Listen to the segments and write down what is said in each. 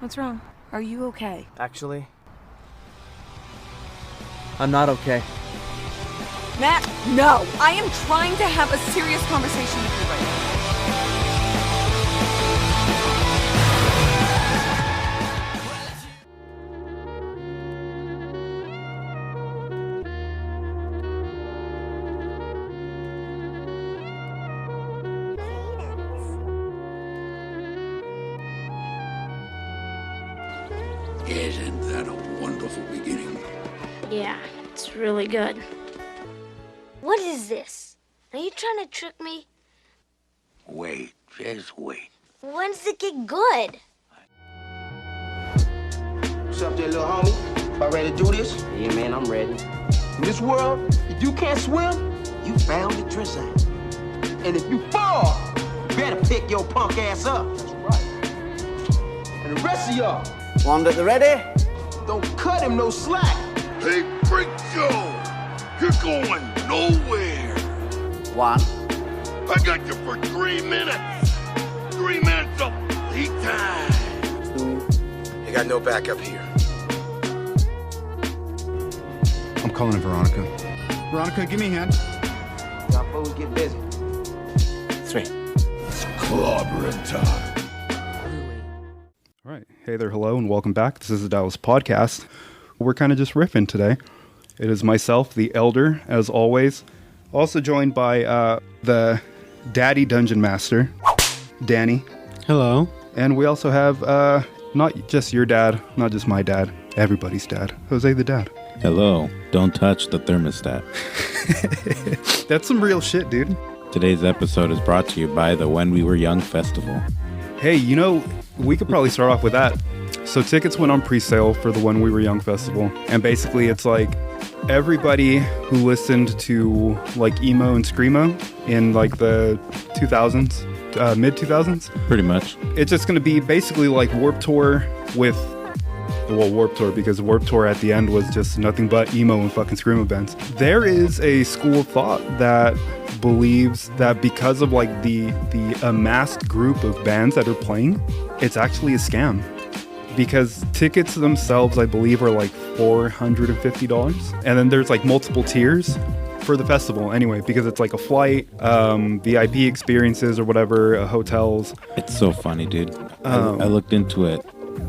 What's wrong? Are you okay? Actually, I'm not okay. Matt, no! I am trying to have a serious conversation with you right now. Isn't that a wonderful beginning? Yeah, it's really good. What is this? Are you trying to trick me? Wait, just wait. When's it get good? What's up there, little homie? About ready to do this? Yeah, man, I'm ready. In this world, if you can't swim, you found the dress out. And if you fall, you better pick your punk ass up. That's right. And the rest of y'all, Warmed up the ready? don't cut him no slack. Hey, Freak Joe! You're going nowhere! One. I got you for 3 minutes! 3 minutes of heat time! You got no backup here. I'm calling Veronica. Veronica, give me a hand. Y'all fools get busy. 3. Clobbering time. All right. Hey there, hello, and welcome back. This is the Dadless podcast. We're kind of just riffing today. It is myself, the Elder, as always. Also joined by the Daddy Dungeon Master, Danny. Hello. And we also have not just your dad, not just my dad, everybody's dad, Jose the Dad. Hello. Don't touch the thermostat. That's some real shit, dude. Today's episode is brought to you by the When We Were Young Festival. Hey, you know, we could probably start off with that. So tickets went on pre-sale for the When We Were Young Festival. And basically it's like everybody who listened to like emo and screamo in like the 2000s, mid 2000s. Pretty much. It's just going to be basically like Warped Tour with, well, Warped Tour, because Warped Tour at the end was just nothing but emo and fucking screamo bands. There is a school of thought that believes that because of like the amassed group of bands that are playing, it's actually a scam. Because tickets themselves, I believe, are like $450. And then there's like multiple tiers for the festival anyway, because it's like a flight, VIP experiences or whatever, hotels. It's so funny, dude. I looked into it,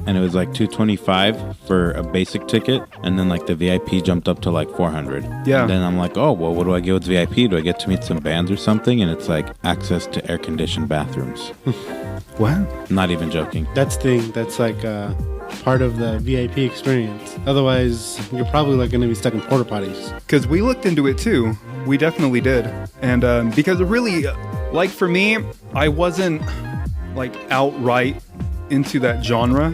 and it was like $225 for a basic ticket, and then like the VIP jumped up to like $400. Yeah. And then I'm like, oh, well, what do I get with VIP? Do I get to meet some bands or something? And it's like access to air-conditioned bathrooms. What? Not even joking. That's like part of the VIP experience. Otherwise, you're probably like going to be stuck in porta potties. Because we looked into it too. We definitely did. And because it really, like for me, I wasn't like outright into that genre.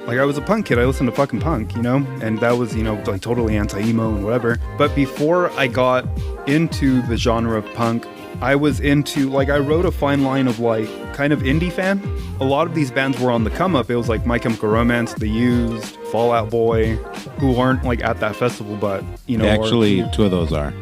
Like I was a punk kid. I listened to fucking punk, you know? And that was, you know, like totally anti-emo and whatever. But before I got into the genre of punk, I was into, like, I rode a fine line of, like, kind of indie fan. A lot of these bands were on the come up. It was, like, My Chemical Romance, The Used, Fall Out Boy, who aren't, like, at that festival, but, you know. Actually, two of those are.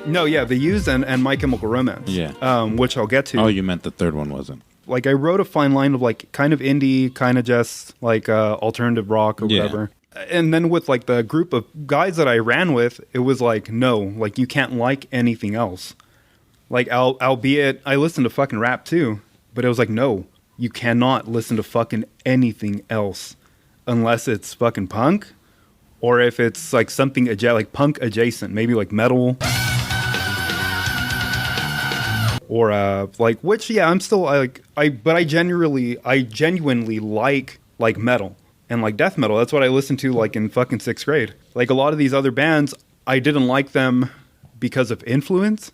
No, yeah, The Used and My Chemical Romance. Yeah. Which I'll get to. Oh, you meant the third one wasn't. Like, I rode a fine line of, like, kind of indie, kind of just, like, alternative rock or whatever. And then with, like, the group of guys that I ran with, it was like, no, like, you can't like anything else. Like, albeit, I listen to fucking rap too, but it was like, no, you cannot listen to fucking anything else unless it's fucking punk, or if it's like something like punk adjacent, maybe like metal, or like, which, yeah, I'm still but I genuinely like metal and like death metal. That's what I listened to like in fucking 6th grade. Like a lot of these other bands, I didn't like them because of influence.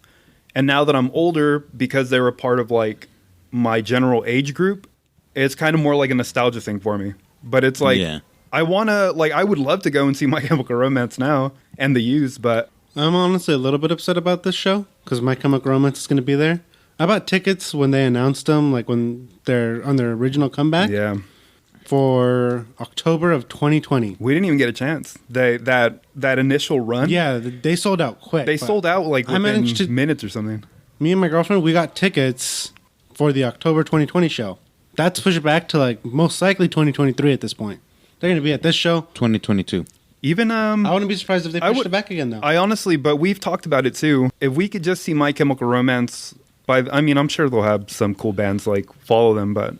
And now that I'm older, because they were part of like my general age group, it's kind of more like a nostalgia thing for me. But it's like, I would love to go and see My Chemical Romance now and The Used, but I'm honestly a little bit upset about this show because My Chemical Romance is going to be there. I bought tickets when they announced them, like when they're on their original comeback. Yeah. For October of 2020. We didn't even get a chance. That initial run. Yeah, they sold out quick. They sold out like within minutes or something. Me and my girlfriend, we got tickets for the October 2020 show. That's pushed back to like most likely 2023 at this point. They're going to be at this show. 2022. Even I wouldn't be surprised if they pushed it back again, though. I honestly, but we've talked about it too. If we could just see My Chemical Romance, I mean, I'm sure they'll have some cool bands like follow them, but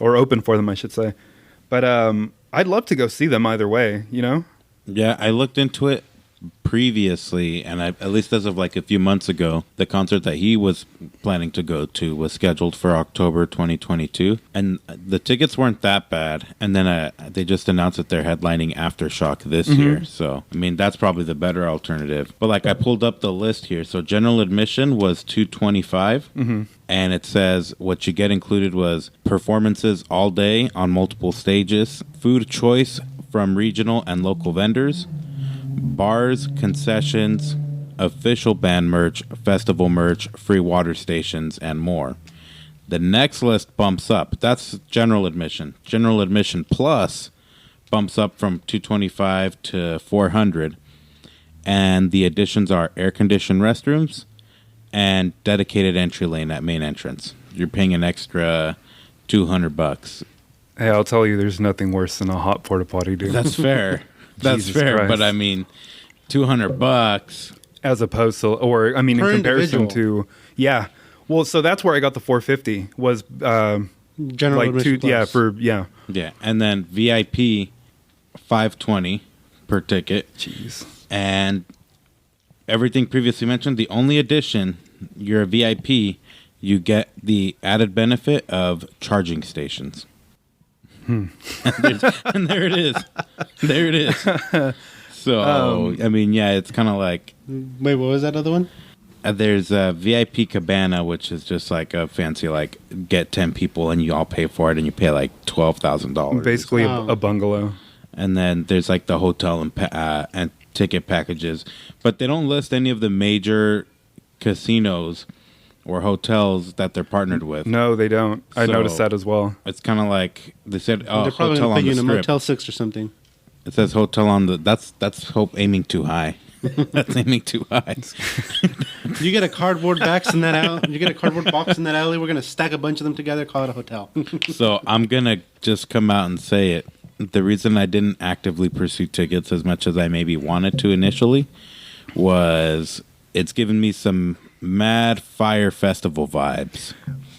or open for them, I should say. But I'd love to go see them either way. You know? Yeah, I looked into it previously, and at least as of like a few months ago, the concert that he was planning to go to was scheduled for October 2022, and the tickets weren't that bad. And then they just announced that they're headlining Aftershock this year, so I mean that's probably the better alternative. But like I pulled up the list here, so general admission was $225, and it says what you get included was performances all day on multiple stages, food choice from regional and local vendors, bars, concessions, official band merch, festival merch, free water stations, and more. The next list bumps up. That's general admission. General admission plus bumps up from $225 to $400. And the additions are air-conditioned restrooms and dedicated entry lane at main entrance. You're paying an extra $200. Hey, I'll tell you, there's nothing worse than a hot porta potty, dude. That's fair. That's Jesus fair. Christ. But I mean, $200. As opposed to, or I mean, Per in comparison individual. to, yeah. Well, so that's where I got the 450 was General like admission two, yeah, plus. for yeah. Yeah, and then VIP, $520 per ticket. Jeez. And everything previously mentioned, the only addition, you're a VIP, you get the added benefit of charging stations. And there it is. There it is. So, I mean, yeah, it's kind of like... Wait, what was that other one? There's a VIP cabana, which is just like a fancy, like, get 10 people and you all pay for it, and you pay like $12,000. Basically Oh. a bungalow. And then there's like the hotel and ticket packages. But they don't list any of the major casinos or hotels that they're partnered with. No, they don't. I So- noticed that as well. It's kind of like they said, oh, They're probably hotel going to on put you the in a strip. Motel 6 or something. It says hotel on the. That's hope aiming too high. That's aiming too high. You get a cardboard box in that alley. You get a cardboard box in that alley. We're going to stack a bunch of them together, call it a hotel. So I'm gonna just come out and say it. The reason I didn't actively pursue tickets as much as I maybe wanted to initially was it's given me some Mad Fire Festival vibes.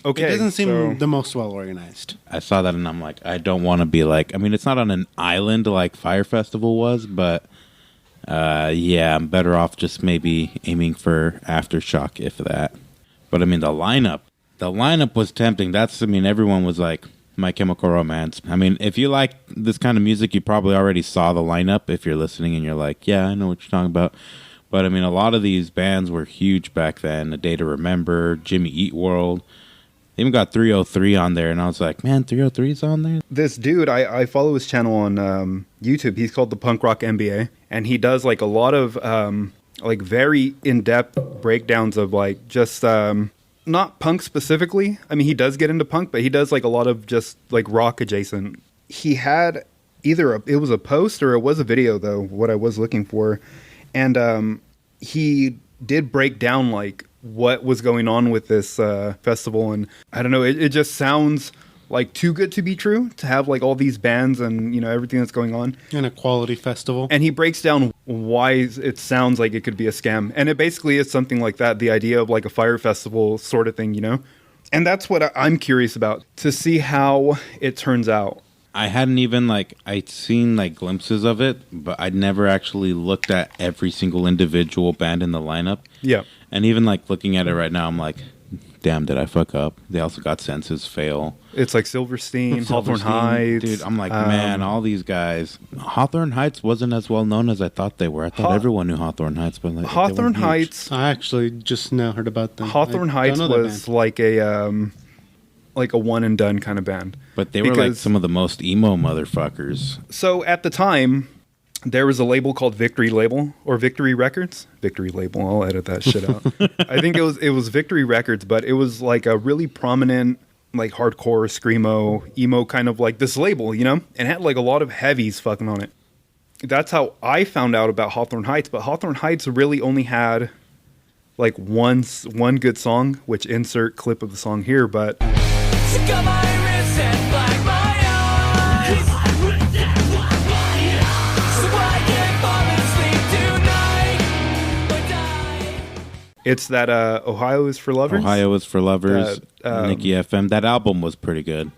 Okay. It doesn't seem so- the most well organized. I saw that and I'm like, I don't want to be like. I mean, it's not on an island like Fire Festival was, but yeah, I'm better off just maybe aiming for Aftershock, if that. But I mean, the lineup was tempting. I mean, everyone was like My Chemical Romance. I mean, if you like this kind of music, you probably already saw the lineup if you're listening and you're like, yeah, I know what you're talking about. But I mean, a lot of these bands were huge back then. A Day to Remember, Jimmy Eat World. They even got 303 on there, and I was like, man, 303's on there? This dude, I follow his channel on YouTube. He's called the Punk Rock MBA, and he does like a lot of like very in-depth breakdowns of like just not punk specifically. I mean, he does get into punk, but he does like a lot of just like rock adjacent. He had it was a post or it was a video though, what I was looking for, and he did break down like what was going on with this festival, and I don't know, it just sounds like too good to be true to have like all these bands and you know everything that's going on, And a quality festival. and he breaks down why it sounds like it could be a scam, and it basically is something like that, the idea of like a fire festival sort of thing, you know, and that's what I'm curious about, to see how it turns out. I hadn't even I'd seen like glimpses of it, but I'd never actually looked at every single individual band in the lineup. Yeah. And even like looking at it right now, I'm like, damn, did I fuck up? They also got Senses Fail. It's like Silverstein, Hawthorne Silverstein. Heights. Dude, I'm like, man, all these guys. Hawthorne Heights wasn't as well known as I thought they were. I thought everyone knew Hawthorne Heights, but like, they Hawthorne weren't huge. Heights. I actually just now heard about them. Hawthorne I Heights don't know that was band. like a one and done kind of band. But they were like Because- some of the most emo motherfuckers. So at the time, there was a label called Victory Label or Victory Records. Victory Label. I'll edit that shit out. I think it was Victory Records, but it was like a really prominent, like hardcore screamo, emo kind of like this label, you know, and had like a lot of heavies fucking on it. That's how I found out about Hawthorne Heights. But Hawthorne Heights really only had like one good song, which insert clip of the song here, but. She got my It's that Ohio is for Lovers. Ohio is for Lovers. Nikki FM. That album was pretty good.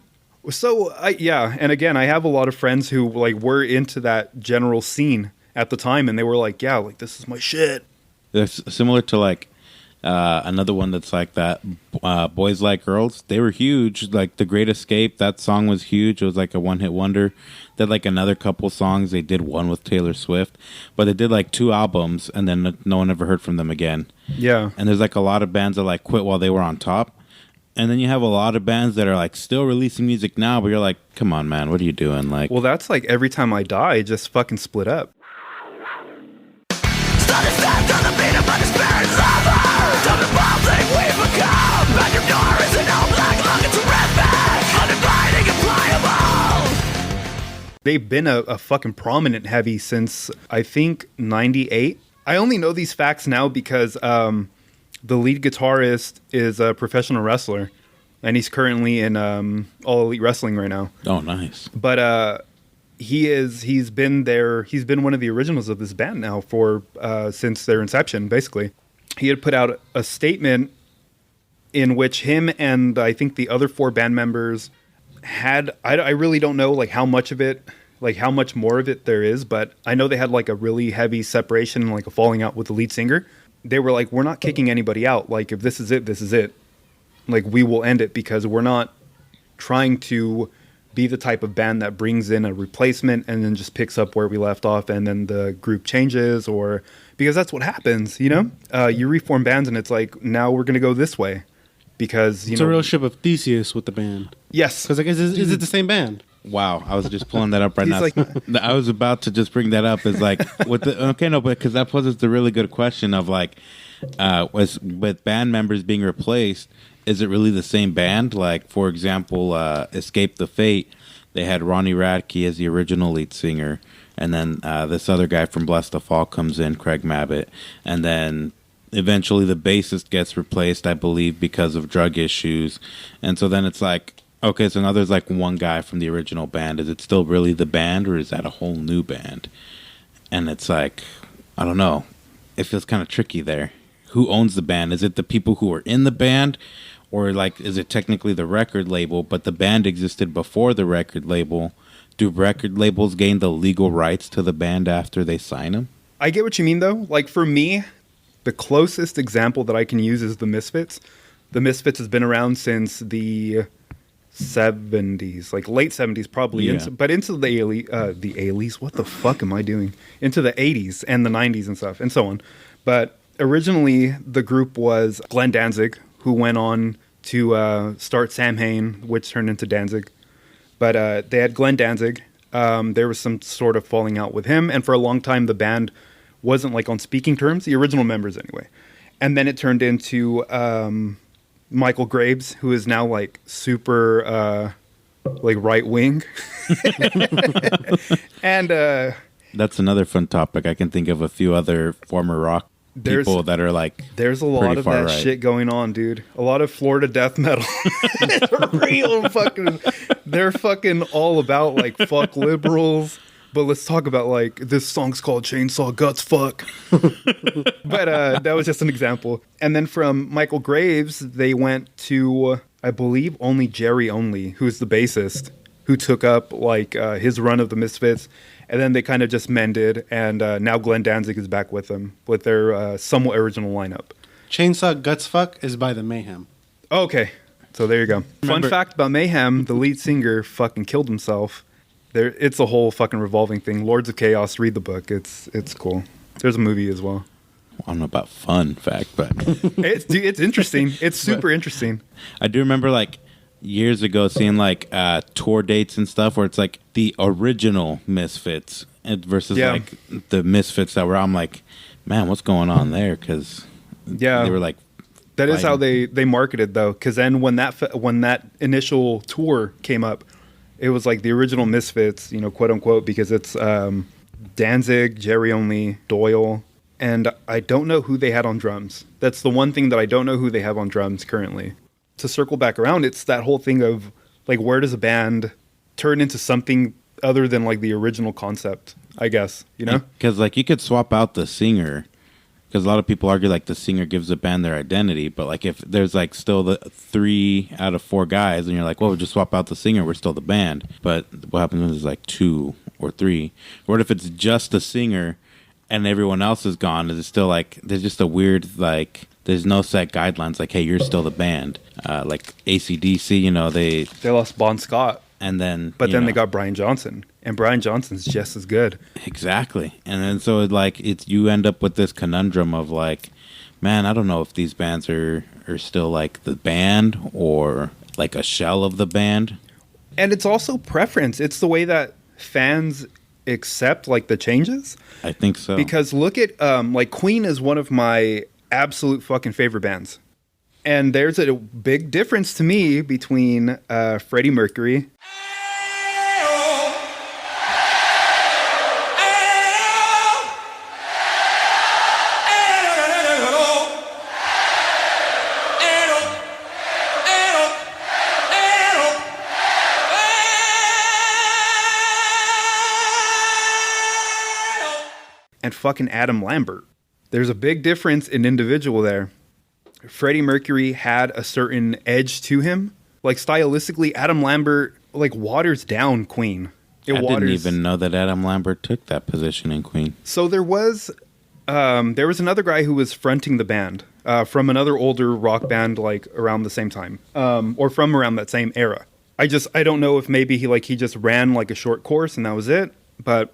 So and again, I have a lot of friends who like were into that general scene at the time, and they were like, "Yeah, like this is my shit." It's similar to like another one that's like that. Boys Like Girls. They were huge. Like The Great Escape. That song was huge. It was like a one-hit wonder. They had like another couple songs. They did one with Taylor Swift, but they did like 2 albums, and then no one ever heard from them again. Yeah, and there's like a lot of bands that like quit while they were on top. And then you have a lot of bands that are like still releasing music now, but you're like, come on, man, what are you doing? Like, well, that's like Every Time I Die, just fucking split up. They've been a fucking prominent heavy since, I think, 98. I only know these facts now because the lead guitarist is a professional wrestler, and he's currently in All Elite Wrestling right now. Oh, nice. But he's been one of the originals of this band now for since their inception, basically. He had put out a statement in which him and I think the other 4 band members had, I really don't know like how much of it, like how much more of it there is, but I know they had like a really heavy separation and like a falling out with the lead singer. They were like, we're not kicking anybody out. Like, if this is it, this is it. Like, we will end it because we're not trying to be the type of band that brings in a replacement and then just picks up where we left off and then the group changes, or because that's what happens, you know? You reform bands and it's like, now we're going to go this way because, it's a real ship of Theseus with the band. Yes. Because, like, is it the same band? Wow, I was just pulling that up right now. Like, I was about to just bring that up as like, because that poses the really good question of like, with band members being replaced, is it really the same band? Like, for example, Escape the Fate, they had Ronnie Radke as the original lead singer, and then this other guy from Bless the Fall comes in, Craig Mabbitt, and then eventually the bassist gets replaced, I believe, because of drug issues, and so then it's like, okay, so now there's like one guy from the original band. Is it still really the band, or is that a whole new band? And it's like, I don't know. It feels kind of tricky there. Who owns the band? Is it the people who are in the band? Or like, is it technically the record label, but the band existed before the record label? Do record labels gain the legal rights to the band after they sign them? I get what you mean, though. Like, for me, the closest example that I can use is the Misfits. The Misfits has been around since the 70s, like late 70s probably, Yeah. but into the 80s, what the fuck am I doing? Into the 80s and the 90s and stuff and so on. But originally the group was Glenn Danzig, who went on to start Samhain, which turned into Danzig. But they had Glenn Danzig. There was some sort of falling out with him, and for a long time the band wasn't like on speaking terms, the original members anyway. And then it turned into Michael Graves, who is now like super like right wing. And that's another fun topic. I can think of a few other former rock people that are like, there's a lot of that shit going on, dude. A lot of Florida death metal. Real fucking, they're fucking all about like fuck liberals. But let's talk about like, this song's called Chainsaw Guts Fuck. But that was just an example. And then from Michael Graves, they went to, I believe, only Jerry Only, who's the bassist, who took up like his run of the Misfits. And then they kind of just mended. And now Glenn Danzig is back with them with their somewhat original lineup. Chainsaw Guts Fuck is by the Mayhem. Oh, okay. So there you go. Fun fact about Mayhem, the lead singer fucking killed himself. It's a whole fucking revolving thing. Lords of Chaos, read the book. It's cool. There's a movie as well. I don't know about fun fact, but it's interesting. It's super interesting. I do remember like years ago seeing like tour dates and stuff where it's like the original Misfits versus like the Misfits that were. I'm like, man, what's going on there? Because they were like, that is how they marketed though. Because then when that initial tour came up, it was like the original Misfits, you know, quote unquote, because it's Danzig, Jerry Only, Doyle, and I don't know who they had on drums. That's the one thing that I don't know who they have on drums currently. To circle back around, it's that whole thing of like, where does a band turn into something other than like the original concept, I guess, you know? Because like you could swap out the singer because a lot of people argue like the singer gives the band their identity, but like if there's like still the 3 out of 4 guys, and you're like, well, we'll just swap out the singer, we're still the band. But what happens when there's like 2 or 3? What if it's just the singer and everyone else is gone? Is it still like there's just a weird like there's no set guidelines like, hey, you're still the band? Like AC/DC, you know, they lost Bon Scott, and then then they got Brian Johnson, and Brian Johnson's just as good. Exactly. And then so you end up with this conundrum of like, man, I don't know if these bands are still like the band or like a shell of the band. And it's also preference. It's the way that fans accept like the changes. I think so. Because look at like Queen is one of my absolute fucking favorite bands. And there's a big difference to me between Freddie Mercury and fucking Adam Lambert. There's a big difference in individual there. Freddie Mercury had a certain edge to him. Like stylistically, Adam Lambert like waters down Queen. I didn't even know that Adam Lambert took that position in Queen. So there was another guy who was fronting the band from another older rock band like around the same time or from around that same era. I don't know if maybe he just ran like a short course and that was it, but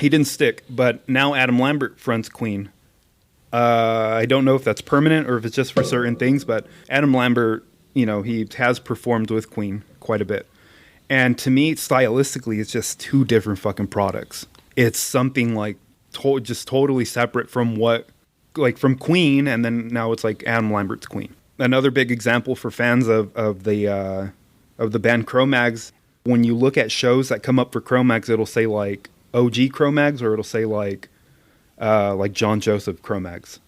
he didn't stick. But now Adam Lambert fronts Queen. I don't know if that's permanent or if it's just for certain things, but Adam Lambert, he has performed with Queen quite a bit. And to me, stylistically, it's just 2 different fucking products. It's something like just totally separate from from Queen, and then now it's like Adam Lambert's Queen. Another big example for fans of the band Cro-Mags, when you look at shows that come up for Cro-Mags, it'll say like OG Cro-Mags, or it'll say like John Joseph Cro-Mags,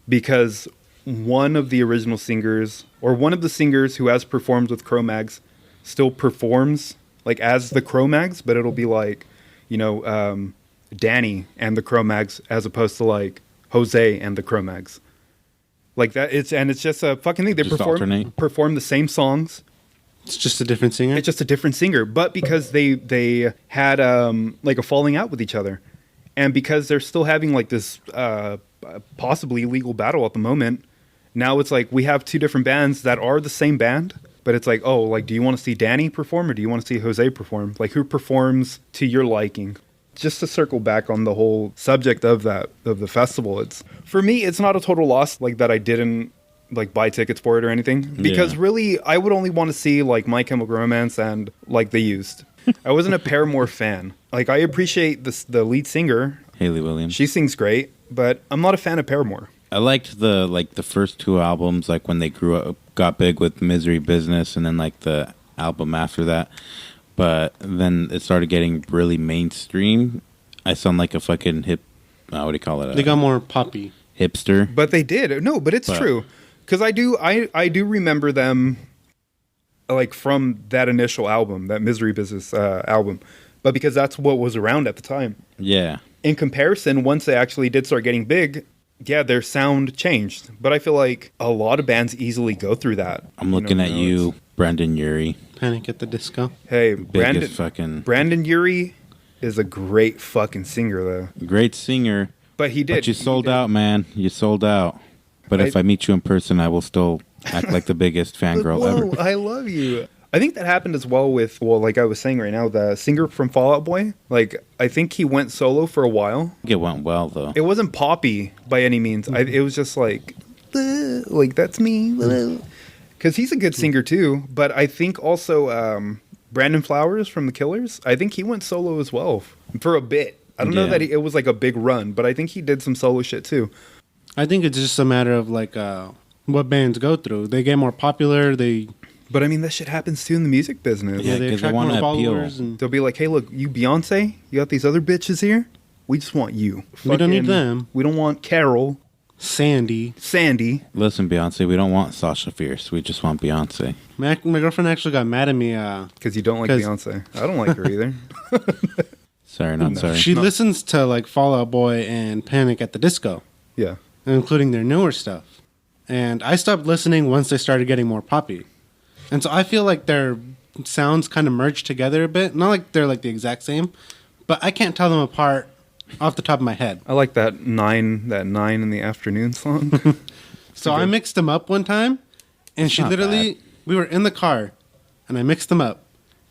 because one of the original singers or one of the singers who has performed with Cro-Mags still performs like as the Cro-Mags, but it'll be like Danny and the Cro-Mags as opposed to like Jose and the Cro-Mags. Like that, it's just a fucking thing. They perform the same songs. It's just a different singer. It's just a different singer, but because they had like a falling out with each other. And because they're still having like this possibly illegal battle at the moment, now it's like we have 2 different bands that are the same band, but it's like, oh, like, do you want to see Danny perform or do you want to see Jose perform? Like, who performs to your liking? Just to circle back on the whole subject of the festival, for me, it's not a total loss like that I didn't like buy tickets for it or anything, because really I would only want to see like My Chemical Romance and like The Used. I wasn't a Paramore fan. Like, I appreciate the lead singer, Hayley Williams. She sings great, but I'm not a fan of Paramore. I liked the first 2 albums, like when they grew up, got big with Misery Business, and then like the album after that. But then it started getting really mainstream. I sound like a fucking hip. What do you call it? They got more poppy, hipster. But they did. No, but it's true, because I do remember them. Like from that initial album, that Misery Business album, but because that's what was around at the time. Yeah. In comparison, once they actually did start getting big, their sound changed. But I feel like a lot of bands easily go through that. I'm looking at you, Brendan Urie. Panic at the Disco. Hey, Brandon Urie is a great fucking singer, though. Great singer. But he did. But you sold out, man. You sold out. But if I meet you in person, I will still act like the biggest fangirl ever. I love you. I think that happened as well with, like I was saying right now, the singer from Fall Out Boy. Like, I think he went solo for a while. It went well, though. It wasn't poppy by any means. It was just like that's me. Because he's a good singer, too. But I think also Brandon Flowers from The Killers, I think he went solo as well for a bit. I don't know that it was like a big run, but I think he did some solo shit, too. I think it's just a matter of like what bands go through. They get more popular. But I mean, that shit happens too in the music business. Yeah, they attract more followers. They'll be like, hey, look, you Beyonce, you got these other bitches here. We just want you. We don't need them. We don't want Carol. Sandy. Listen, Beyonce, we don't want Sasha Fierce. We just want Beyonce. My girlfriend actually got mad at me. Because you don't like Beyonce. I don't like her either. Sorry. She listens to like Fall Out Boy and Panic at the Disco. Yeah. including their newer stuff. And I stopped listening once they started getting more poppy. And so I feel like their sounds kind of merged together a bit. Not like they're like the exact same, but I can't tell them apart off the top of my head. I like that 9 in the afternoon song. So I mixed them up one time, and she literally, we were in the car, and I mixed them up,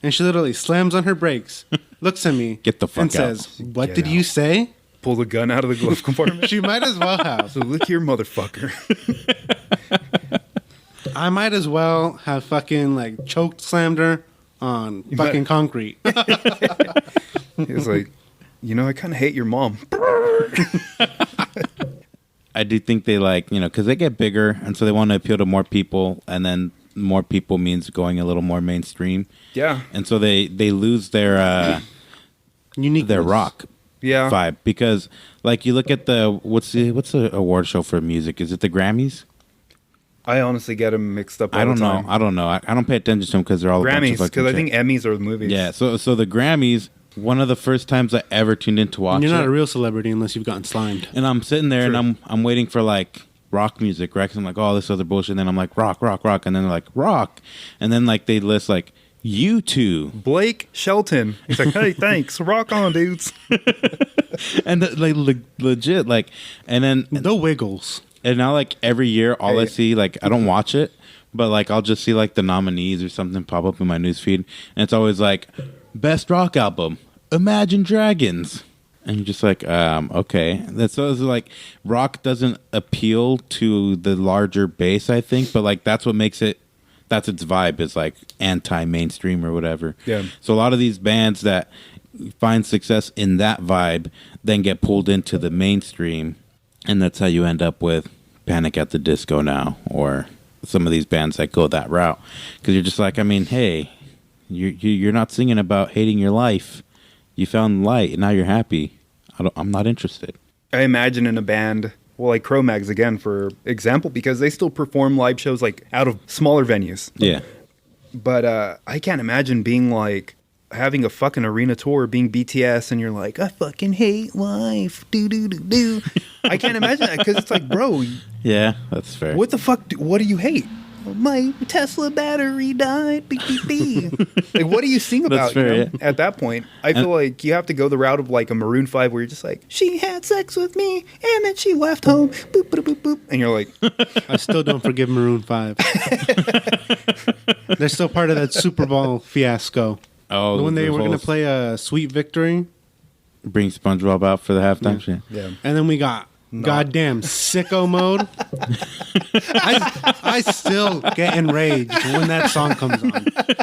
and she literally slams on her brakes, looks at me, Get the fuck and out. says, "What did you say?" Pull the gun out of the glove compartment. She might as well have. So look here, motherfucker. I might as well have fucking like choked slammed her on fucking concrete. He was like, I kind of hate your mom. I do think they like, because they get bigger, and so they want to appeal to more people, and then more people means going a little more mainstream. Yeah. And so they lose their Uniqueness. their rock vibe, because like you look at what's the award show for music? Is it the Grammys? I honestly get them mixed up all I don't the know. time. I don't know. I don't pay attention to them because they're all Grammys, because I think Emmys are the movies. Yeah. So the Grammys. One of the first times I ever tuned in to watch You're not it. a real celebrity unless you've gotten slimed. And I'm sitting there and I'm waiting for like rock music, right? 'Cause I'm like, oh, this other bullshit. And then I'm like, rock. And then they're like, rock. And then like they list like U2. Blake Shelton. He's like, hey, thanks. Rock on, dudes. And like legit, like, and then The Wiggles. and now like every year, all I see, like, I don't watch it, but like I'll just see like the nominees or something pop up in my newsfeed, and it's always like best rock album, Imagine Dragons. And you're just like, okay. That's like rock doesn't appeal to the larger base, I think, but like that's what makes it. That's its vibe, is like anti-mainstream or whatever. Yeah. So a lot of these bands that find success in that vibe then get pulled into the mainstream, and that's how you end up with Panic at the Disco now, or some of these bands that go that route. Because you're just like, I mean, hey, you're not singing about hating your life. You found light, and now you're happy. I'm not interested. I imagine in a band, well, like Cro-Mags again, for example, because they still perform live shows like out of smaller venues. Yeah. But I can't imagine being like having a fucking arena tour, being BTS, and you're like, I fucking hate life. Do. I can't imagine that, because it's like, bro, Yeah, that's fair. what the fuck? What do you hate? My Tesla battery died. Beep, beep, beep. Like, what do you sing about? That's fair, you know? yeah. At that point, I feel like you have to go the route of like a Maroon 5, where you're just like, she had sex with me, and then she left home. Boop, boop, boop, boop. And you're like, I still don't forgive Maroon 5. They're still part of that Super Bowl fiasco. Oh, When they the were going whole to play a Sweet Victory, bring SpongeBob out for the halftime shit. yeah. and then we got goddamn sicko mode. I still get enraged when that song comes on.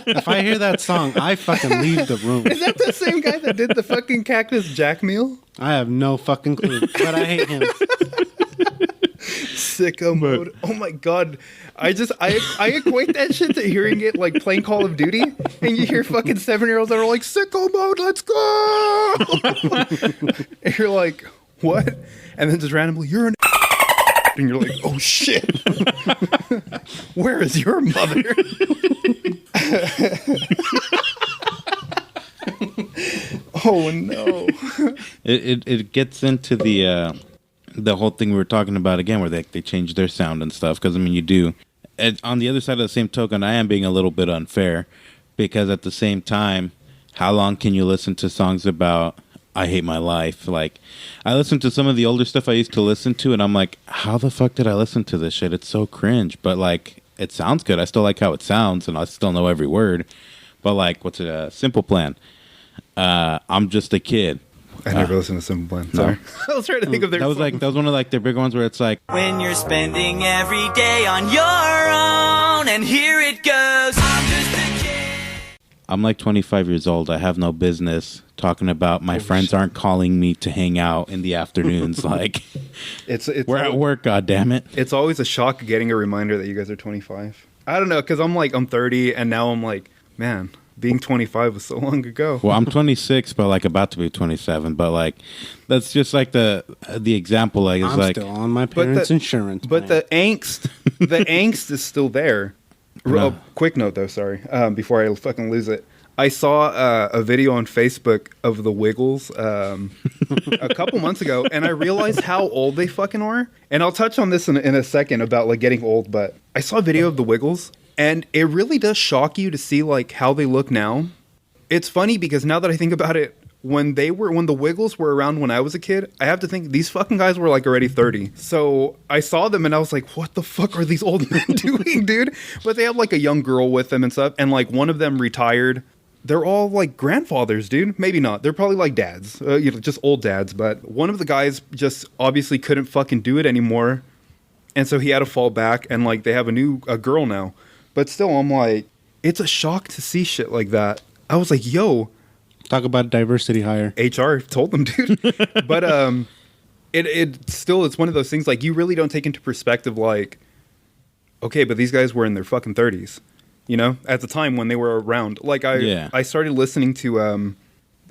If I hear that song, I fucking leave the room. Is that the same guy that did the fucking Cactus Jack meal? I have no fucking clue, but I hate him. Sicko mode. Oh my god. I equate that shit to hearing it like playing Call of Duty, and you hear fucking 7-year-olds that are like, sicko mode, let's go. And you're like, what? And then just randomly, you're an and you're like, oh shit. Where is your mother? Oh no. It gets into the whole thing we were talking about again, where they change their sound and stuff. Because I mean, you do. And on the other side of the same token, I am being a little bit unfair, because at the same time, how long can you listen to songs about I hate my life? Like, I listen to some of the older stuff I used to listen to, and I'm like, how the fuck did I listen to this shit? It's so cringe, but like, it sounds good. I still like how it sounds, and I still know every word. But like, what's a Simple Plan? I'm just a kid. I never listened to Simple Plan. Sorry. I was trying to think of their That was one of like their big ones where it's like, When you're spending every day on your own, and here it goes. I'm just a kid. I'm like 25 years old. I have no business talking about my friends aren't calling me to hang out in the afternoons. Like, it's we're at work, God damn it. It's always a shock getting a reminder that you guys are 25. I don't know, because I'm 30, and now I'm like, man, being 25 was so long ago. Well, I'm 26, but like about to be 27. But like, that's just like the example. Like, it's I'm like, still on my parents' insurance. But plan. the angst is still there. No. Quick note though, sorry, before I fucking lose it. I saw a video on Facebook of the Wiggles a couple months ago, and I realized how old they fucking are. And I'll touch on this in a second about like getting old, but I saw a video of the Wiggles, and it really does shock you to see like how they look now. It's funny because now that I think about it, when the Wiggles were around when I was a kid, I have to think these fucking guys were like already 30. So I saw them and I was like, what the fuck are these old men doing, dude? But they have like a young girl with them and stuff. And like one of them retired. They're all like grandfathers, dude. Maybe not. They're probably like dads, just old dads. But one of the guys just obviously couldn't fucking do it anymore. And so he had to fall back, and like they have a girl now. But still, I'm like, it's a shock to see shit like that. I was like, yo. Talk about diversity hire. HR told them, dude. But it's one of those things like you really don't take into perspective like, okay, but these guys were in their fucking 30s, you know, at the time when they were around. Like I started listening to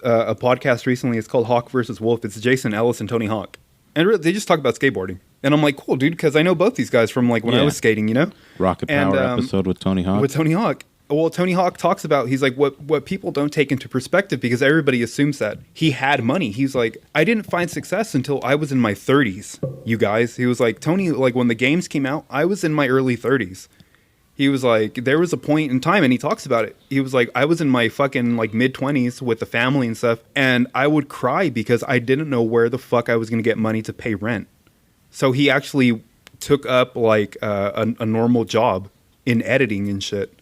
a podcast recently. It's called Hawk versus Wolf. It's Jason Ellis and Tony Hawk. And they just talk about skateboarding. And I'm like, cool, dude, because I know both these guys from like when I was skating, you know? Rocket Power episode with Tony Hawk. With Tony Hawk. Well, Tony Hawk talks about, he's like, what people don't take into perspective, because everybody assumes that he had money. He's like, I didn't find success until I was in my 30s, you guys. He was like, Tony, like when the games came out, I was in my early 30s. He was like, there was a point in time, and he talks about it. He was like, I was in my fucking like mid-20s with the family and stuff, and I would cry because I didn't know where the fuck I was going to get money to pay rent. So he actually took up like a normal job in editing and shit.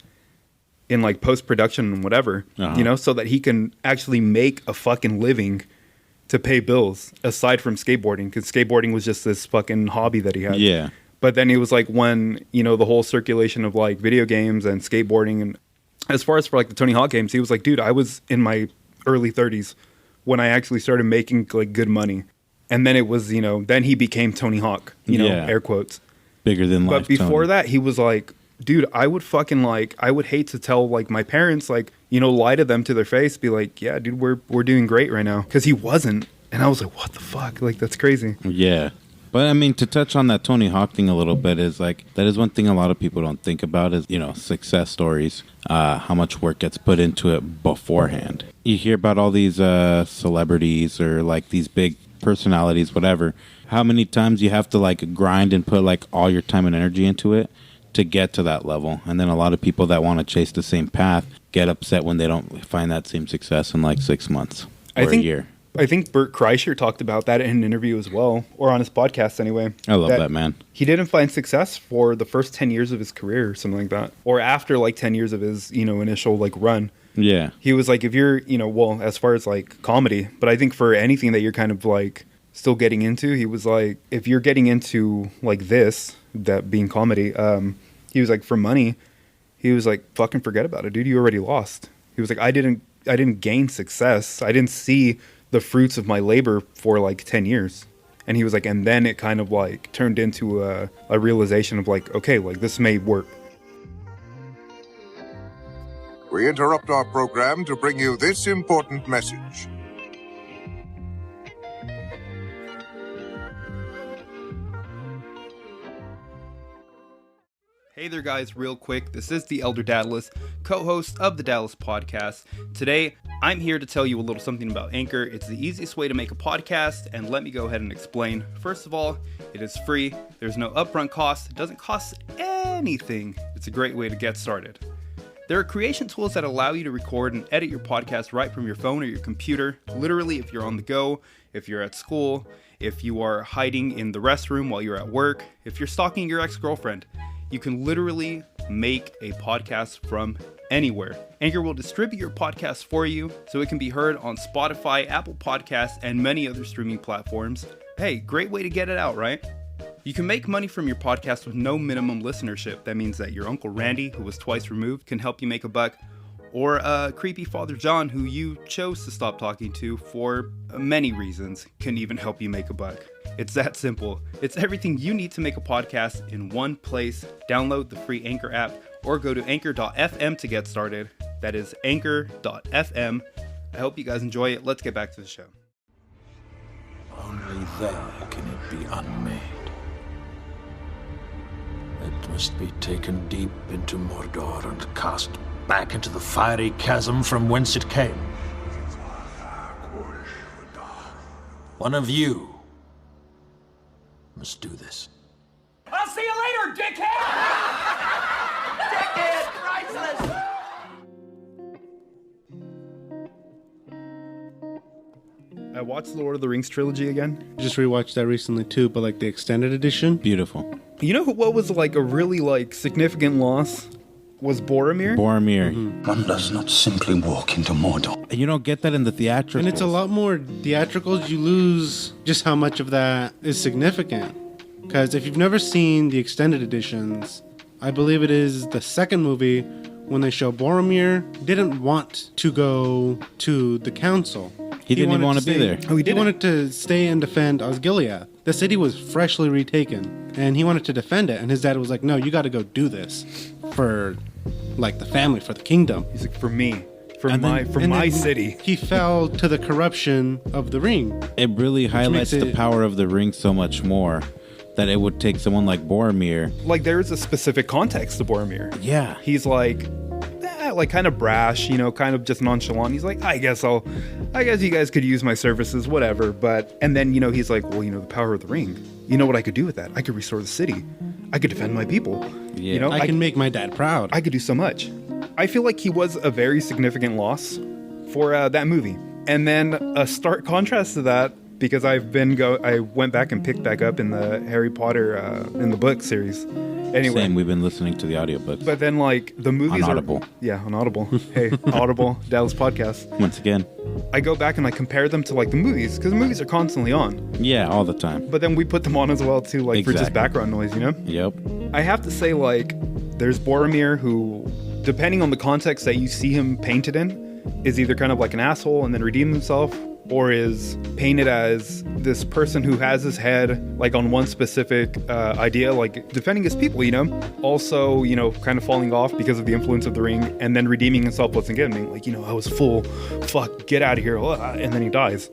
In like post-production and whatever, you know, so that he can actually make a fucking living to pay bills aside from skateboarding, because skateboarding was just this fucking hobby that he had. Yeah. But then it was like when, you know, the whole circulation of like video games and skateboarding, and as far as for like the Tony Hawk games, he was like, dude, I was in my early 30s when I actually started making like good money. And then it was, you know, then he became Tony Hawk, you know, air quotes. Bigger than life. But before Tony. That, he was like, dude, I would fucking like, I would hate to tell like my parents, like, you know, lie to them to their face, be like, yeah, dude, we're doing great right now. Because he wasn't. And I was like, what the fuck? Like, that's crazy. Yeah. But I mean, to touch on that Tony Hawk thing a little bit is like, that is one thing a lot of people don't think about is, you know, success stories, how much work gets put into it beforehand. You hear about all these celebrities or like these big personalities, whatever, how many times you have to like grind and put like all your time and energy into it to get to that level. And then a lot of people that want to chase the same path get upset when they don't find that same success in like 6 months or a year. I think Bert Kreischer talked about that in an interview as well, or on his podcast anyway. I love that man. He didn't find success for the first 10 years of his career or something like that. Or after like 10 years of his, you know, initial like run. Yeah. He was like, if you're, you know, well, as far as like comedy, but I think for anything that you're kind of like still getting into, he was like, if you're getting into like this, that being comedy, he was like, for money, he was like, fucking forget about it, dude. You already lost. He was like, I didn't gain success. I didn't see the fruits of my labor for like 10 years. And he was like, and then it kind of like turned into a realization of like, okay, like this may work. We interrupt our program to bring you this important message. Hey there guys, real quick, this is the Elder Dadless, co-host of the Dadless podcast. Today, I'm here to tell you a little something about Anchor. It's the easiest way to make a podcast, and let me go ahead and explain. First of all, it is free, there's no upfront cost, it doesn't cost anything. It's a great way to get started. There are creation tools that allow you to record and edit your podcast right from your phone or your computer. Literally, if you're on the go, if you're at school, if you are hiding in the restroom while you're at work, if you're stalking your ex-girlfriend, you can literally make a podcast from anywhere. Anchor will distribute your podcast for you so it can be heard on Spotify, Apple Podcasts, and many other streaming platforms. Hey, great way to get it out, right? You can make money from your podcast with no minimum listenership. That means that your Uncle Randy, who was twice removed, can help you make a buck. Or creepy Father John, who you chose to stop talking to for many reasons, can even help you make a buck. It's that simple. It's everything you need to make a podcast in one place. Download the free Anchor app or go to anchor.fm to get started. That is anchor.fm. I hope you guys enjoy it. Let's get back to the show. Only there can it be unmade. It must be taken deep into Mordor and cast back into the fiery chasm from whence it came. One of you must do this. I'll see you later, dickhead! Dickhead, priceless! I watched the Lord of the Rings trilogy again. Just rewatched that recently too, but like the extended edition. Beautiful. You know what was like a really like significant loss? Was Boromir. Boromir. One does not simply walk into Mordor. And you don't get that in the theatrical. And it's a lot more theatricals. You lose just how much of that is significant. Because if you've never seen the extended editions, I believe it is the second movie when they show Boromir didn't want to go to the council. He didn't even want to be there. Oh, He wanted to stay and defend Osgiliath. The city was freshly retaken, and he wanted to defend it. And his dad was like, "No, you got to go do this for, like, the family, for the kingdom." He's like, for me, for And my then- for And my then city. He fell to the corruption of the ring. It really highlights makes the it- power of the ring so much more that it would take someone like Boromir. Like there is a specific context to Boromir. Yeah. He's like kind of brash, you know, kind of just nonchalant. He's like, I guess you guys could use my services, whatever. But and then, you know, he's like, well, you know, the power of the ring. You know what I could do with that? I could restore the city. I could defend my people. Yeah. You know, I can make my dad proud. I could do so much. I feel like he was a very significant loss for that movie. And then a stark contrast to that, because I went back and picked back up in the Harry Potter in the book series. Anyway, Same, we've been listening to the audiobooks. but then like the movies On Audible. on Audible. Hey, Audible, Dadless podcast. Once again, I go back and I compare them to like the movies because the movies are constantly on. yeah, all the time. But then we put them on as well too, like for just Exactly. background noise, you know. Yep. I have to say, like, there's Boromir who, depending on the context that you see him painted in, is either kind of like an asshole and then redeems himself, or is painted as this person who has his head like on one specific idea, like defending his people, you know. Also, you know, kind of falling off because of the influence of the ring, and then redeeming himself once again, being like, you know, I was full, fuck, get out of here, and then he dies.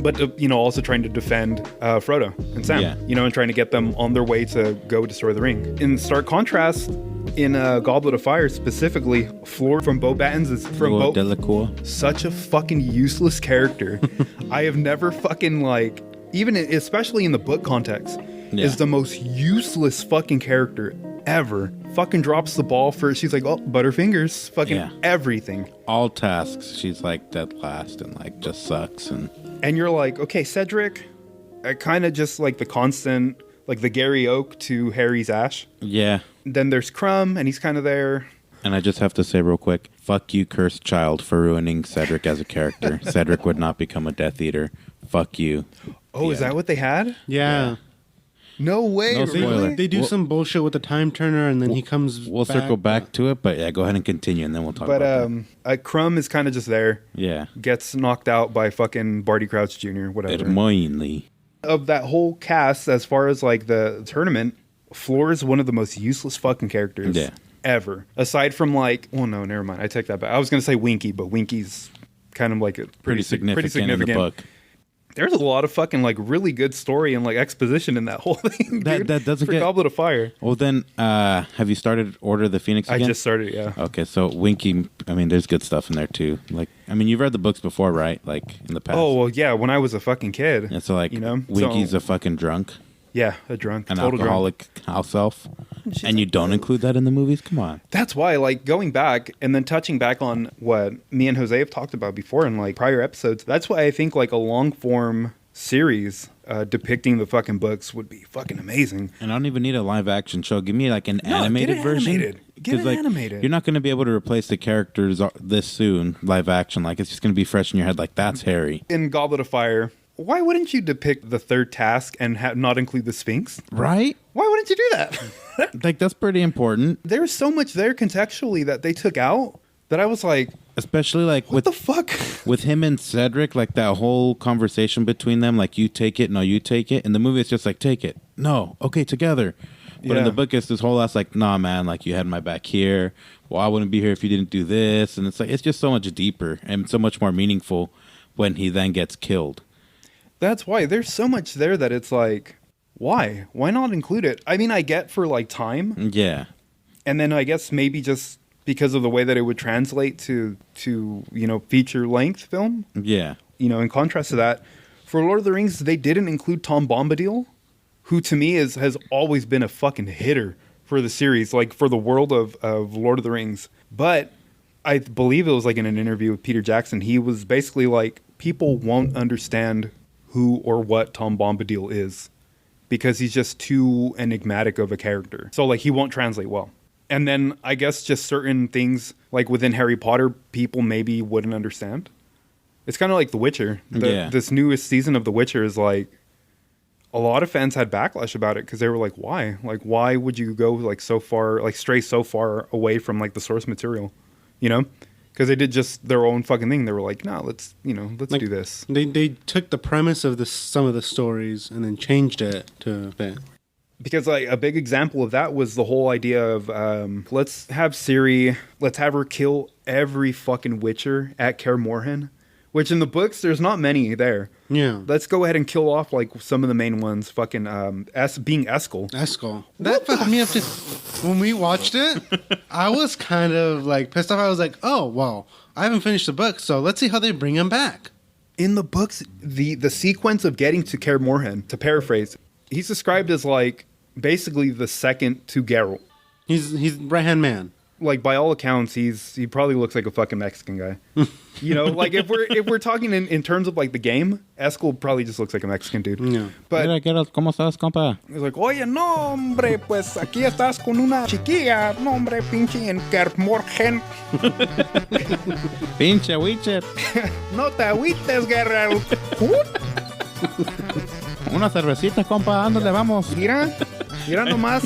But, you know, also trying to defend Frodo and Sam, Yeah. you know, and trying to get them on their way to go destroy the ring. In stark contrast, in Goblet of Fire specifically, Fleur from Beauxbatons is from Lord Beau- Delacour. such a fucking useless character. I have never fucking like, even especially in the book context, Yeah. is the most useless fucking character ever. Fucking drops the ball first. She's like, oh, Butterfingers, fucking Yeah. everything. All tasks, she's like dead last and like just sucks. And you're like, okay, Cedric, kind of just like the constant, like the Gary Oak to Harry's Ash. Yeah. Then there's Crumb, and he's kind of there. And I just have to say real quick, fuck you, cursed child, for ruining Cedric as a character. Cedric would not become a Death Eater. Fuck you. Oh, is that what they had? Yeah. No way. No They, spoiler. they do We'll- some bullshit with the time turner, and then he comes. We'll circle back to it, but yeah, go ahead and continue, and then we'll talk But about Crumb is kind of just there. that. Yeah. Gets knocked out by fucking Barty Crouch Jr., whatever. Hermione. Of that whole cast, as far as like the tournament, Floor is one of the most useless fucking characters Yeah. ever. Aside from like, oh no, never mind. I take that back. I was gonna say Winky, but Winky's kind of like a Pretty significant in the book. There's a lot of fucking like really good story and like exposition in that whole thing. Dude, That doesn't for get- Goblet of Fire. Well, then, have you started Order of the Phoenix I again? just started, yeah. Okay, so Winky, I mean, there's good stuff in there too. Like, I mean, you've read the books before, right? Like in the past. Oh well, yeah. When I was a fucking kid, And so, like, you know, Winky's so- a fucking drunk, yeah, a drunk, an total drunk. alcoholic house elf, and you don't include that in the movies? Come on. That's why, like, going back and then touching back on what me and Jose have talked about before in like prior episodes. That's why I think like a long form series depicting the fucking books would be fucking amazing. And I don't even need a live action show. Give me like an No, animated get it version. animated. Get 'Cause, it like, animated. You're not going to be able to replace the characters this soon, live action. Like, it's just going to be fresh in your head. Like, that's Harry. In Goblet of Fire, why wouldn't you depict the third task and not include the Sphinx? Right? Why wouldn't you do that? Like, that's pretty important. There's so much there contextually that they took out that I was like, Especially, like, what the fuck? with him and Cedric, like, that whole conversation between them, like, you take it, no, you take it. In the movie, it's just like, take it. No. Okay, together. But in Yeah. the book, it's this whole ass, like, nah, man, like, you had my back here. Well, I wouldn't be here if you didn't do this. And it's like, it's just so much deeper and so much more meaningful when he then gets killed. That's why there's so much there that it's like, why? Why not include it? I mean, I get for like time, Yeah. and then I guess maybe just because of the way that it would translate to feature length film. Yeah. In contrast to that, for Lord of the Rings, they didn't include Tom Bombadil, who to me has always been a fucking hitter for the series, like for the world of Lord of the Rings. But I believe it was like in an interview with Peter Jackson, he was basically like, people won't understand who or what Tom Bombadil is because he's just too enigmatic of a character. So like he won't translate well. And then I guess just certain things like within Harry Potter, people maybe wouldn't understand. It's kind of like The Witcher. This newest season of The Witcher is like, a lot of fans had backlash about it because they were like, why? Like, why would you go like so far, like stray so far away from like the source material? Because they did just their own fucking thing. They were like, no, let's like, do this. They took the premise of some of the stories and then changed it to fit. Because like a big example of that was the whole idea of let's have Ciri, let's have her kill every fucking Witcher at Kaer Morhen, which in the books there's not many there. Yeah. Let's go ahead and kill off like some of the main ones. Fucking being Eskel. That fucked me up too. When we watched it, I was kind of like pissed off. I was like, oh well, I haven't finished the book, so let's see how they bring him back. In the books, the sequence of getting to Kaer Morhen, to paraphrase, he's described as like basically the second to Geralt. He's right-hand man. Like by all accounts, he probably looks like a fucking Mexican guy. Like if we're talking in terms of like the game, Eskel probably just looks like a Mexican dude. Yeah. But Mira, Geralt, ¿cómo estás, compa? he's like, oye, no, hombre, pues aquí estás con una chiquilla, no, hombre, pinche en Kaer Morhen. Pinche Witcher. No te agüites, Geralt. Una cervecita, compa, ándale, vamos. Mira nomás.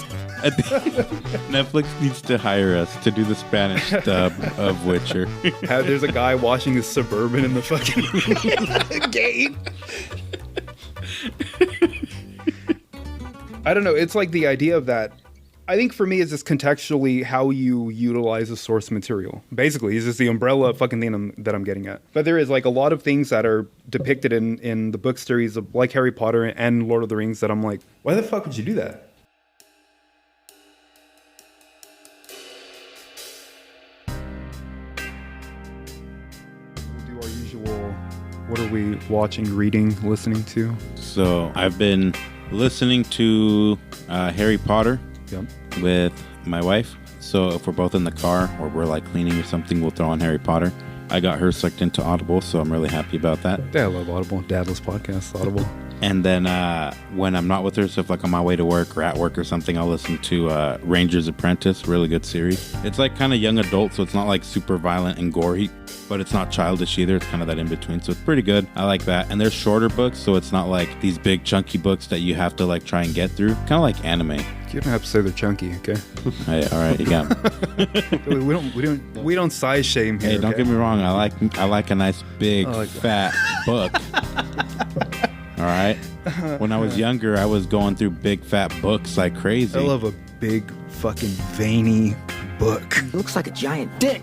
Netflix needs to hire us to do the Spanish dub of Witcher. There's a guy washing his Suburban in the fucking gate. I don't know. It's like the idea of that. I think for me, it's just contextually how you utilize the source material. Basically, it's just the umbrella fucking thing that I'm getting at. But there is like a lot of things that are depicted in the book series of like Harry Potter and Lord of the Rings that I'm like, why the fuck would you do that? We'll do our usual, what are we watching, reading, listening to? So I've been listening to Harry Potter. Yep. With my wife. So if we're both in the car or we're like cleaning or something, we'll throw on Harry Potter. I got her sucked into Audible, so I'm really happy about that. Yeah, I love Audible. Dadless podcast, Audible. And then when I'm not with her, so if like on my way to work or at work or something, I'll listen to Ranger's Apprentice, really good series. It's like kind of young adult, so it's not like super violent and gory, but it's not childish either. It's kind of that in between, so it's pretty good. I like that. And they're shorter books, so it's not like these big chunky books that you have to like try and get through. Kind of like anime. You don't have to say they're chunky, okay? Hey, all right, you got me. we don't size shame here. Hey, don't okay? get me wrong. I like a nice big fat book. All right. When I was younger, I was going through big fat books like crazy. I love a big fucking veiny book. It looks like a giant dick.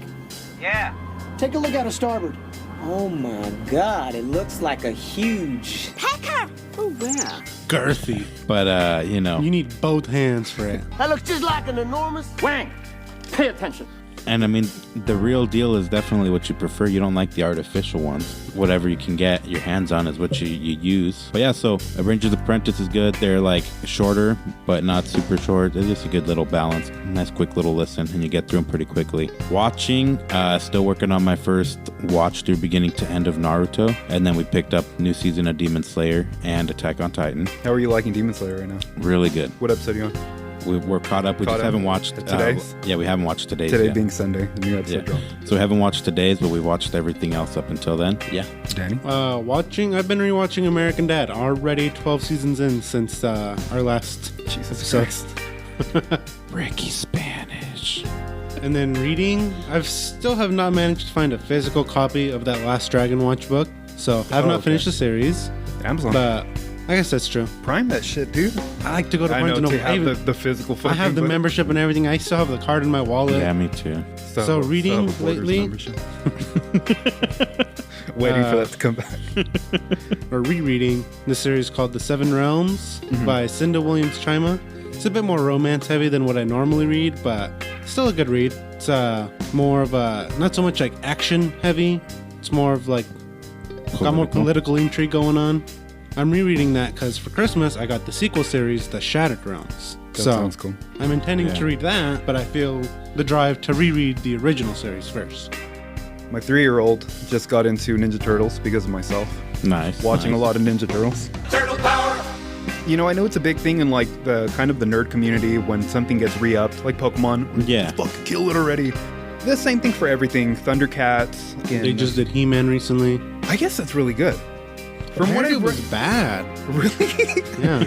Yeah. Take a look out of starboard. Oh my God, it looks like a huge Pecker! Oh yeah. Girthy. But you need both hands for it. That looks just like an enormous wang. Pay attention. And I mean, the real deal is definitely what you prefer. You don't like the artificial ones. Whatever you can get your hands on is what you use. But yeah, so Ranger's Apprentice is good. They're like shorter, but not super short. It's just a good little balance. Nice quick little listen, and you get through them pretty quickly. Watching, still working on my first watch through beginning to end of Naruto. And then we picked up new season of Demon Slayer and Attack on Titan. How are you liking Demon Slayer right now? Really good. What episode are you on? We're caught up. We just haven't watched today's. Yeah, we haven't watched today's. Today yet. being Sunday, the new episode dropped. So we haven't watched today's, but we watched everything else up until then. Yeah. Danny? I've been rewatching American Dad. Already 12 seasons in since our last Jesus episode. Ricky Spanish. And then reading, still have not managed to find a physical copy of that last Dragon Watch book. So I have not finished the series. Amazon. But I guess that's true. Prime that shit, dude. I like to go to Barnes & Noble. To have the physical fucking I have the book. membership and everything. I still have the card in my wallet. Yeah, me too. So reading lately. Waiting for that to come back. Or rereading the series called The Seven Realms by Cinda Williams Chima. It's a bit more romance heavy than what I normally read, but still a good read. It's more of a, not so much like action heavy. It's more of like, got more political intrigue going on. I'm rereading that because for Christmas I got the sequel series, The Shattered Realms. That sounds cool. I'm intending to read that, but I feel the drive to reread the original series first. My 3-year-old just got into Ninja Turtles because of myself. Nice. Watching a lot of Ninja Turtles. Turtle power! You know, I know it's a big thing in like the kind of the nerd community when something gets re-upped, like Pokemon. Yeah. Let's fucking kill it already. The same thing for everything. Thundercats. They just did He-Man recently. I guess that's really good. From what it was bad. Really? Yeah.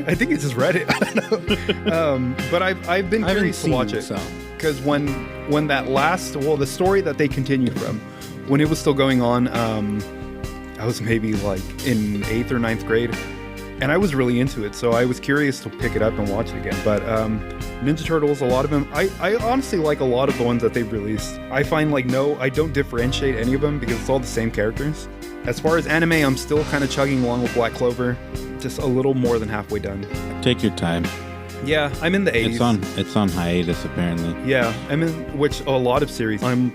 I think it's just Reddit. I don't know. But I've been curious to watch it. Because when that last, well, the story that they continued from, when it was still going on, I was maybe like in 8th or 9th grade. And I was really into it. So I was curious to pick it up and watch it again. But Ninja Turtles, a lot of them, I honestly like a lot of the ones that they've released. I find like, I don't differentiate any of them because it's all the same characters. As far as anime, I'm still kind of chugging along with Black Clover. Just a little more than halfway done. Take your time. Yeah, I'm in the 80s. It's on hiatus, apparently. Yeah, I'm in a lot of series. I'm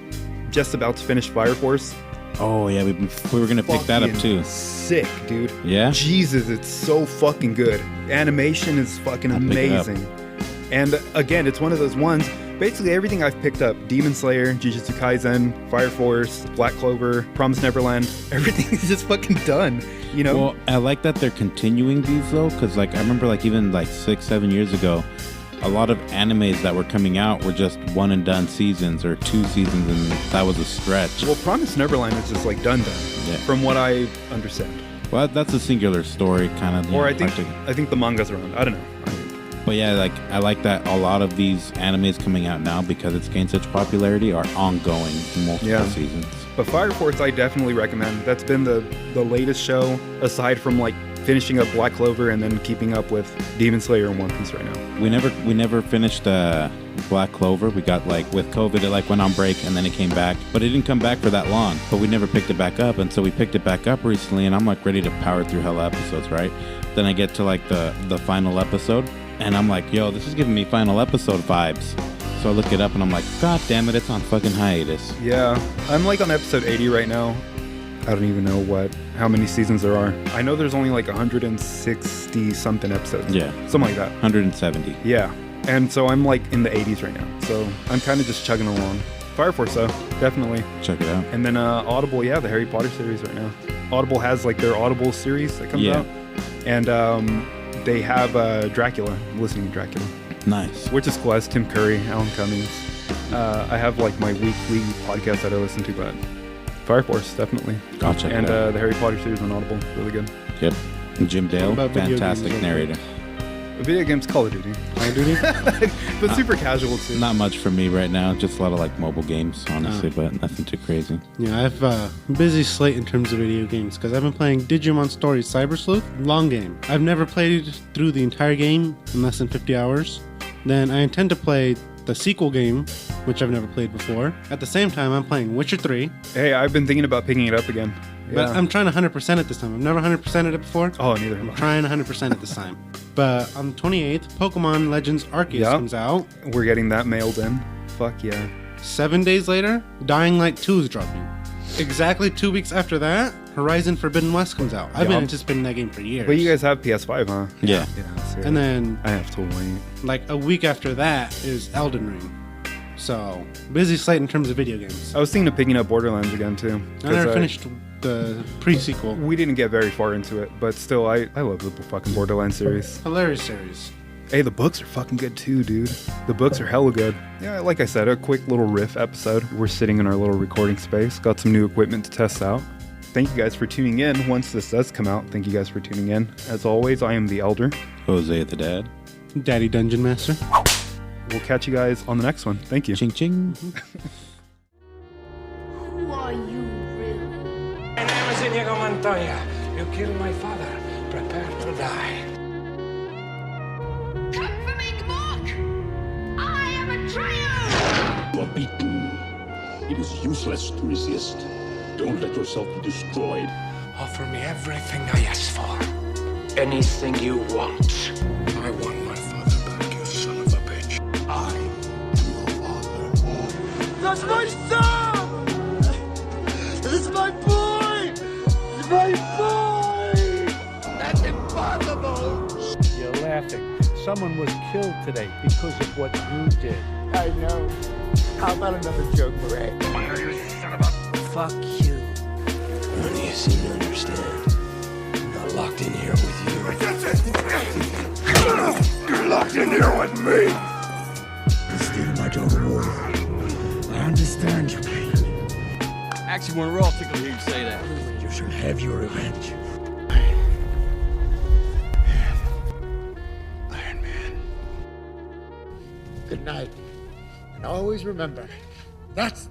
just about to finish Fire Force. Oh, yeah, we were going to pick that up, too. Sick, dude. Yeah? Jesus, it's so fucking good. Animation is fucking amazing. And again, it's one of those ones, basically everything I've picked up, Demon Slayer, Jujutsu Kaisen, Fire Force, Black Clover, Promised Neverland, everything is just fucking done, you know? Well, I like that they're continuing these, though, because like, I remember like even like 6-7 years ago, a lot of animes that were coming out were just one and done seasons or 2 seasons, and that was a stretch. Well, Promised Neverland is just like done, from what I understand. Well, that's a singular story, kind of. Or I think the manga's around. I don't know. But yeah, like I like that a lot of these animes coming out now, because it's gained such popularity, are ongoing in multiple seasons. But Fire Force, I definitely recommend. That's been the latest show, aside from like finishing up Black Clover and then keeping up with Demon Slayer and One Piece right now. We never finished Black Clover. We got like with COVID, it like went on break and then it came back, but it didn't come back for that long. But we never picked it back up, and so we picked it back up recently, and I'm like ready to power through hella episodes, right? Then I get to like the final episode, and I'm like, yo, this is giving me final episode vibes. So I look it up and I'm like, god damn it, it's on fucking hiatus. Yeah, I'm like on episode 80 right now. I don't even know how many seasons there are. I know there's only like 160 something episodes. Yeah. Something like that. 170. Yeah. And so I'm like in the 80s right now. So I'm kind of just chugging along. Fire Force though, definitely. Check it out. And then Audible, the Harry Potter series right now. Audible has like their Audible series that comes out. And they have Dracula. I'm listening to Dracula. Nice. Which is cool. It has Tim Curry, Alan Cummings. I have like my weekly podcast that I listen to, but Fire Force, definitely. I'll check and it out. The Harry Potter series on Audible, really good. Yep. Jim Dale, fantastic narrator. Video games, Call of Duty. Call of Duty? But super casual too. Not much for me right now. Just a lot of like mobile games, honestly, but nothing too crazy. Yeah, I have a busy slate in terms of video games because I've been playing Digimon Stories Cyber Sleuth, long game. I've never played through the entire game in less than 50 hours. Then I intend to play the sequel game, which I've never played before. At the same time, I'm playing Witcher 3. Hey, I've been thinking about picking it up again. But I'm trying to 100% it this time. I've never 100%ed it before. Oh, neither am I. I'm trying to 100% it this time. But on the 28th, Pokemon Legends Arceus comes out. We're getting that mailed in. Fuck yeah. 7 days later, Dying Light 2 is dropping. Exactly 2 weeks after that, Horizon Forbidden West comes out. I've been anticipating that game for years. But you guys have PS5, huh? Yeah. And then I have to wait. Like a week after that is Elden Ring. So, busy slate in terms of video games. I was thinking of picking up Borderlands again, too. I never finished the pre-sequel. We didn't get very far into it, but still, I love the fucking Borderlands series. Hilarious series. Hey, the books are fucking good, too, dude. The books are hella good. Yeah, like I said, a quick little riff episode. We're sitting in our little recording space. Got some new equipment to test out. Thank you guys for tuning in. Once this does come out, thank you guys for tuning in. As always, I am the Elder. Jose the Dad. Daddy Dungeon Master. We'll catch you guys on the next one. Thank you. Ching ching. Who are you, really? My name is Inigo Montoya. You killed my father. Prepare to die. Come for me, Gmork! I am a traitor! You are beaten. It is useless to resist. Don't let yourself be destroyed. Offer me everything I ask for. Anything you want. I want my father back, you son of a bitch. I am your father. That's my son! This is my boy! This is my boy! That's impossible! You're laughing. Someone was killed today because of what you did. I know. How about another joke, Murray? You son of a... Fuck you. Honey, you seem to understand. I'm not locked in here with you. You're locked in here with me! You steal my daughter war. I understand your pain. Actually, when we're all tickled to hear you say that. You shall have your revenge. Iron Man. Good night. And always remember, that's...